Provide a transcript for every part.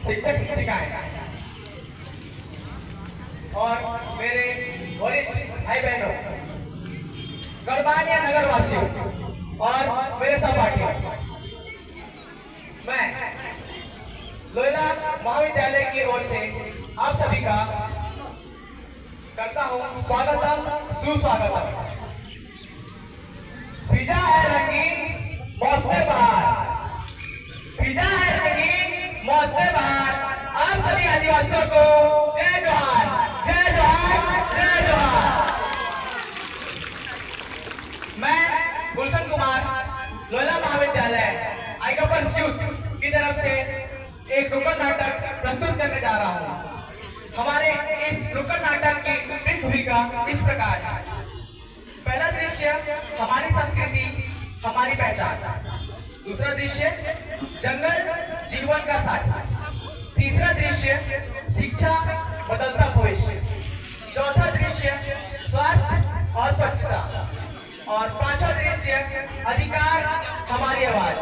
शिक्षक शिक्षिकाएं और मेरे वरिष्ठ भाई बहनों, गणमान्य नगर वासियों और मेरे सहपाठियों, मैं लोहिला महाविद्यालय की ओर से आप सभी का करता हूं स्वागतम सुस्वागतम। भिजा है रंगीन मौसमे बहार, भिजा है रंगीन मौसमे बहार। आप सभी आदिवासियों को जय जोहार, जय जोहार, जय जोहार। मैं गुलशन कुमार लोहिला महाविद्यालय आइका परस्यूट की तरफ से एक नुक्कड़ नाटक प्रस्तुत करने जा रहा हूँ। हमारे इस नुक्कड़ नाटक की पृष्ठभूमिका इस प्रकार है। पहला दृश्य हमारी संस्कृति हमारी पहचान, दूसरा दृश्य जंगल जीवन का साथी, तीसरा दृश्य शिक्षा बदलता भविष्य, चौथा दृश्य स्वास्थ्य और स्वच्छता और पांचवा दृश्य अधिकार हमारी आवाज।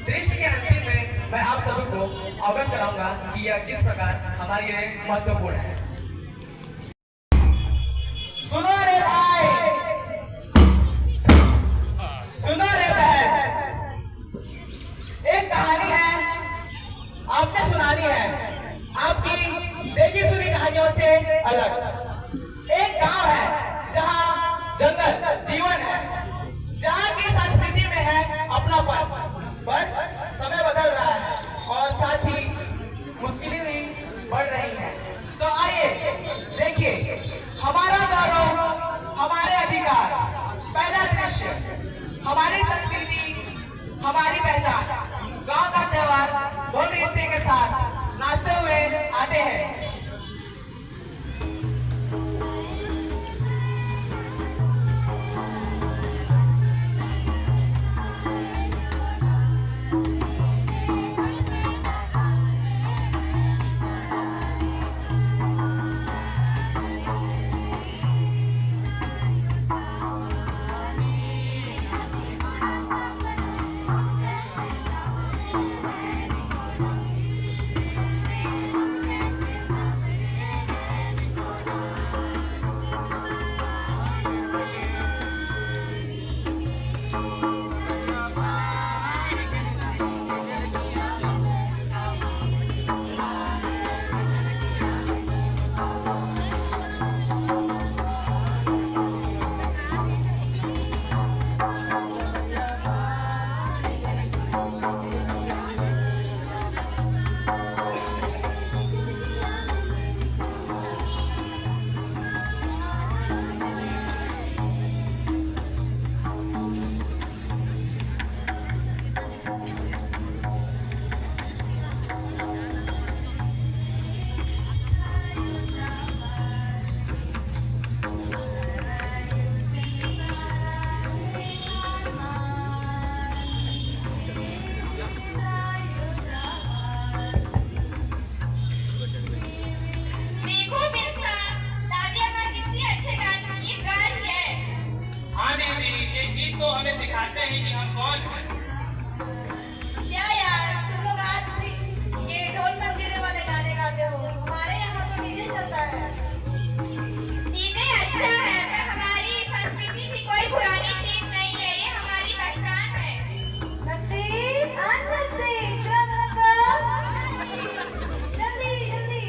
दृश्य के अंतिम में मैं आप सभी को अवगत कराऊंगा कि यह किस प्रकार हमारे लिए महत्वपूर्ण है। सुनो रे भाई, सुनो रे बहन, एक कहानी है आपने सुनानी है, आपकी देखी सुनी कहानियों से अलग। एक गांव है जहां जंगल जीवन है, जहां की संस्कृति में है अपनापन, पर समय बदल रहा है और साथ ही मुश्किलें भी बढ़ रही हैं। तो आइए देखिए हमारा गौरव हमारे अधिकार। पहला दृश्य हमारी संस्कृति हमारी पहचान। गांव का त्योहार ढोल नृत्य के साथ नाचते हुए आते हैं। तो हमें सिखाते हैं कि हम कौन हैं। क्या यार तुम लोग आज भी ये ढोल मंजीरे वाले गाने गाते हो? हमारे यहाँ तो डीजे चलता है। डीजे अच्छा है, पर हमारी संस्कृति भी कोई पुरानी चीज नहीं है, ये हमारी पहचान है। नंदी, हाँ नंदी, जल्दी जल्दी।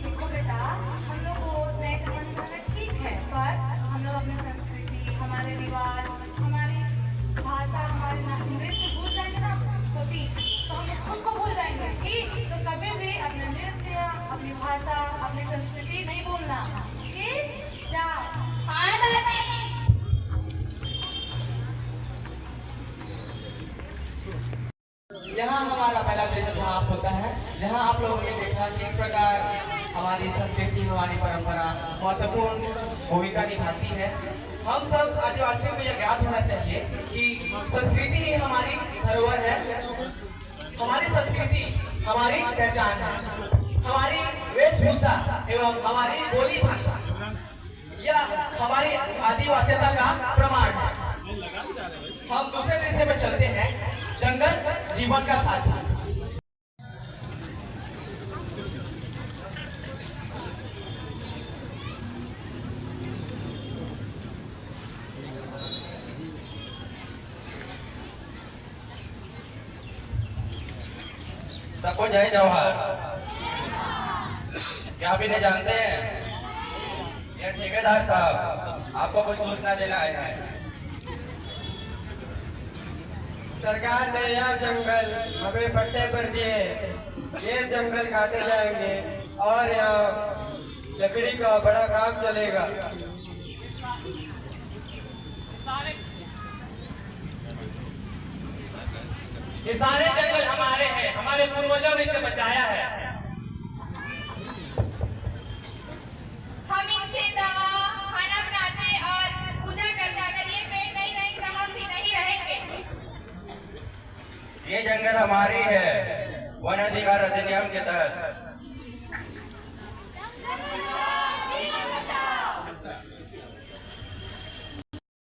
देखो बेटा, हम लोग को नए जमाने का ठीक है, पर हम लोग अपनी संस्कृति, हमारे रिवाज, हमारी भाषा, हमारे नृत्य भूल जाएंगे ना तो हम खुद को भूल जाएंगे। ठीक, तो कभी भी अपने नृत्य, अपनी भाषा, अपनी संस्कृति नहीं भूलना। ठीक, जाओ। हाँ दादी। यहाँ हमारा पहला दृश्य समाप्त होता है, जहाँ आप लोगों ने देखा किस प्रकार हमारी संस्कृति हमारी परंपरा महत्वपूर्ण भूमिका निभाती है। हम सब आदिवासियों को यह ज्ञात होना चाहिए कि संस्कृति ही हमारी धरोहर है, हमारी संस्कृति हमारी पहचान है, हमारी वेशभूषा एवं हमारी बोली भाषा, यह हमारी आदिवासियता का प्रमाण है। हम दूसरे दृश्य में चलते हैं। जीवन का साथी। सबको जय जवाहर। क्या आप इन्हें जानते हैं? ये ठेकेदार साहब आपको कुछ सूचना देना आए हैं। सरकार ने यह जंगल हमें पट्टे पर दिए, ये जंगल काटे जाएंगे और यहाँ लकड़ी का बड़ा काम चलेगा। ये सारे जंगल हमारे हैं, हमारे पूर्वजों ने इसे बचाया है। हम इनसे दवा, खाना बनाते और पूजा करते। अगर ये पेड़ नहीं रहेंगे तो हम भी नहीं रहेंगे। ये जंगल हमारी है वन अधिकार अधिनियम के तहत।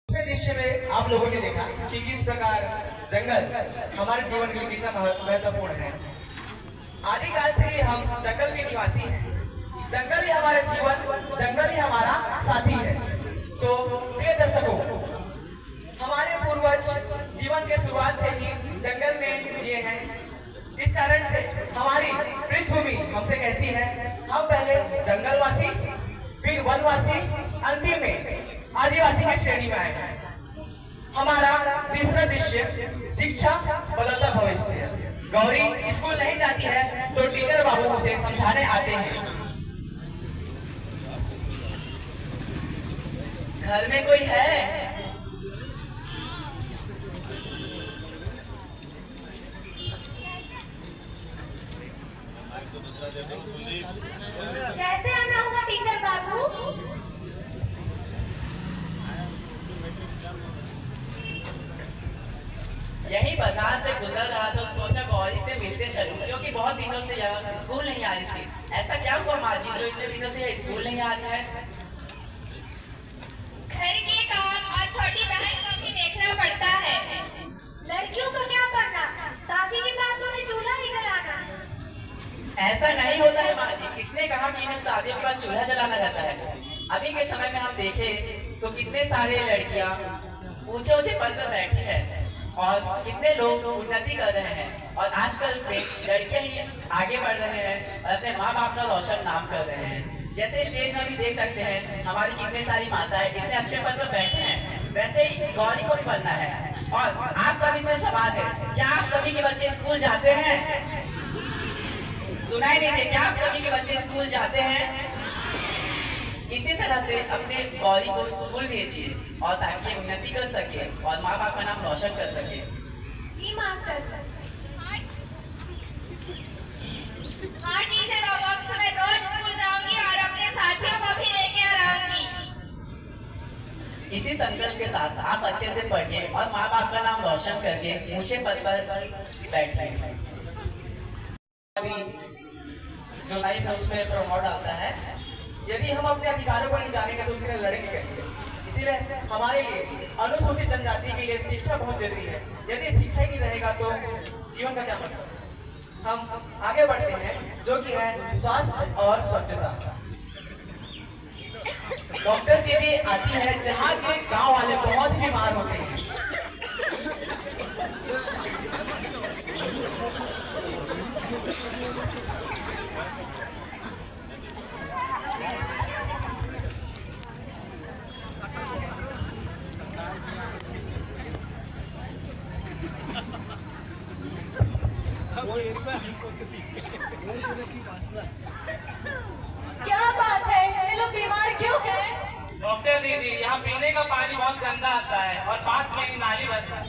दृश्य में आप लोगों ने देखा कि किस प्रकार जंगल हमारे जीवन के लिए कितना महत्वपूर्ण है। आदिकाल से ही हम जंगल के निवासी हैं। जंगल ही हमारा जीवन, जंगल ही हमारा साथी है। तो प्रिय दर्शकों, हमारे पूर्वज जीवन के शुरुआत से ही जंगल में जिए हैं। इस कारण से हमारी पृष्ठभूमि हमसे कहती है हम पहले जंगलवासी, फिर वनवासी, अंतिम में आदिवासी की श्रेणी में आए हैं। हमारा तीसरा दृश्य शिक्षा बदलता भविष्य। गौरी स्कूल नहीं जाती है तो टीचर बाबू उसे समझाने आते हैं। घर में कोई है? कैसे आना हुआ टीचर बाबू? यही बाजार से गुजर रहा तो सोचा गौरी से मिलते चलूं, क्योंकि बहुत दिनों से यह स्कूल नहीं आ रही थी। ऐसा क्या हुआ माँ जी जो इतने दिनों से यह स्कूल नहीं आ रही है? घर के काम और छोटी बहन को भी देखना पड़ता है। लड़कियों को क्या करना, शादी के बाद उन्हें चूल्हा ही जलाना। ऐसा नहीं होता है माँ जी, किसने कहा कि इन्हें शादियों के बाद चूल्हा जलाना रहता है? अभी के समय में हम देखें तो कितने सारे लड़कियां ऊंचे ऊंचे पद पर बैठी है और कितने लोग उन्नति कर रहे हैं। और आजकल में लड़कियां ही आगे बढ़ रहे हैं और अपने माँ बाप का रोशन नाम कर रहे हैं। जैसे स्टेज में भी देख सकते हैं हमारी कितनी सारी माताएं कितने अच्छे पद पर बैठे हैं, वैसे ही गौरी को भी बनना है। और आप सभी से सवाल है, क्या आप सभी के बच्चे स्कूल जाते हैं? सुनाई नहीं दे, क्या आप सभी के बच्चे स्कूल जाते हैं? इसी तरह से अपने गौरी को स्कूल भेजिए और ताकि ये उन्नति कर सके और माँ बाप का नाम रोशन कर सके। जी मास्टर। हाँ टीचर, अब से मैं रोज स्कूल जाऊंगी और अपने साथियों को भी लेके आऊंगी। इसी संकल्प के साथ आप अच्छे से पढ़िए और माँ बाप का नाम रोशन करके ऊंचे पद पर बैठिए। जो लाइफ है उसमें प्रभाव डालता है। यदि हम अपने अधिकारों को नहीं जानेंगे तो उसके लिए लड़ेंगे कैसे? इसीलिए हमारे लिए अनुसूचित जनजाति के लिए शिक्षा बहुत जरूरी है। यदि शिक्षा ही नहीं रहेगा तो जीवन का क्या मतलब? हम आगे बढ़ते हैं जो कि है स्वास्थ्य और स्वच्छता। डॉक्टर दीदी आती है जहाँ के गांव वाले बहुत बीमार होते हैं। क्या बात है, ये लोग बीमार क्यों हैं? डॉक्टर दीदी, यहाँ पीने का पानी बहुत गंदा आता है और पास में ही नाली बनता है।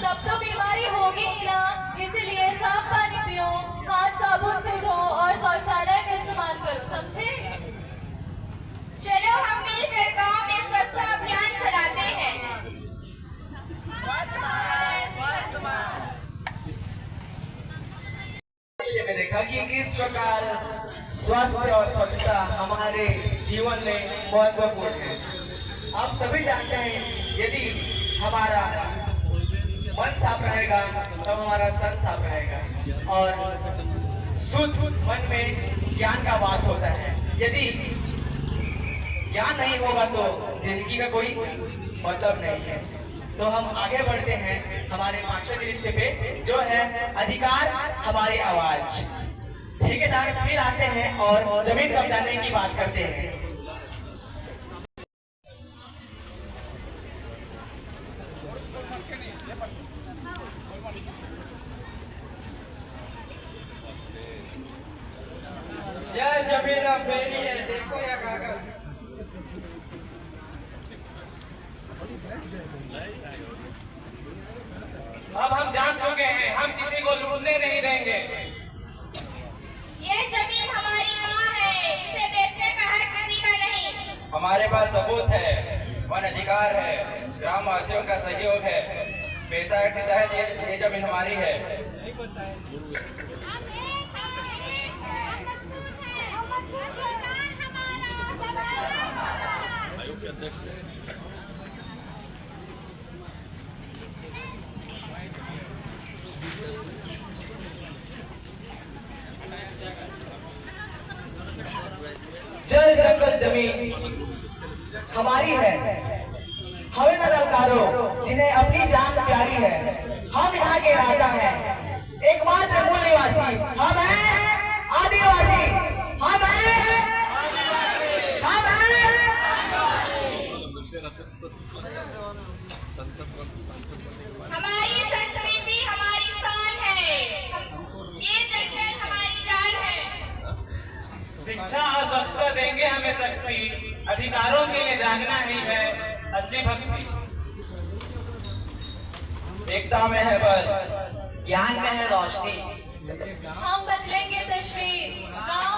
सब तो बीमारी होगी ही ना, इसीलिए साफ पानी पियो, हाथ साबुन से धो और शौचालय का इस्तेमाल करो, समझे? चलो हम मिलकर गांव में स्वच्छता अभियान चलाते हैं। में देखा कि किस प्रकार स्वास्थ्य और स्वच्छता हमारे जीवन में महत्वपूर्ण है। आप सभी जानते हैं यदि हमारा मन साफ रहेगा तब हमारा तन साफ रहेगा और शुद्ध मन में ज्ञान का वास होता है। यदि ज्ञान नहीं होगा तो जिंदगी का कोई मतलब नहीं है। तो हम आगे बढ़ते हैं हमारे 5वें दृश्य पे, जो है अधिकार हमारी आवाज। ठेकेदार फिर आते हैं और जमीन कब्जाने की बात करते हैं। यह जमीन अब मेरी है, देखो यह कागज। अब हम जान चुके हैं, हम किसी को लूटने नहीं देंगे। ये जमीन हमारी माँ है, इसे बेचने का हक किसी का नहीं। हमारे पास सबूत है, वन अधिकार है, ग्रामवासियों का सहयोग है। पैसा एक्ट के तहत ये जमीन हमारी है। जल जंगल जमीन हमारी है, हमें न ललकारो जिन्हें अपनी जान प्यारी है। हम यहाँ के राजा हैं, एकमात्र मूल निवासी हम हैं, आदिवासी हम हैं, हम हैं। हमारी संस्कृति हमारी शान है, ये जंगल हमारी जान है। शिक्षा और स्वच्छता देंगे हमें शक्ति, अधिकारों के लिए जागना ही है असली भक्ति। एकता में है बल, ज्ञान में है रोशनी। हम बदलेंगे तस्वीर, गांव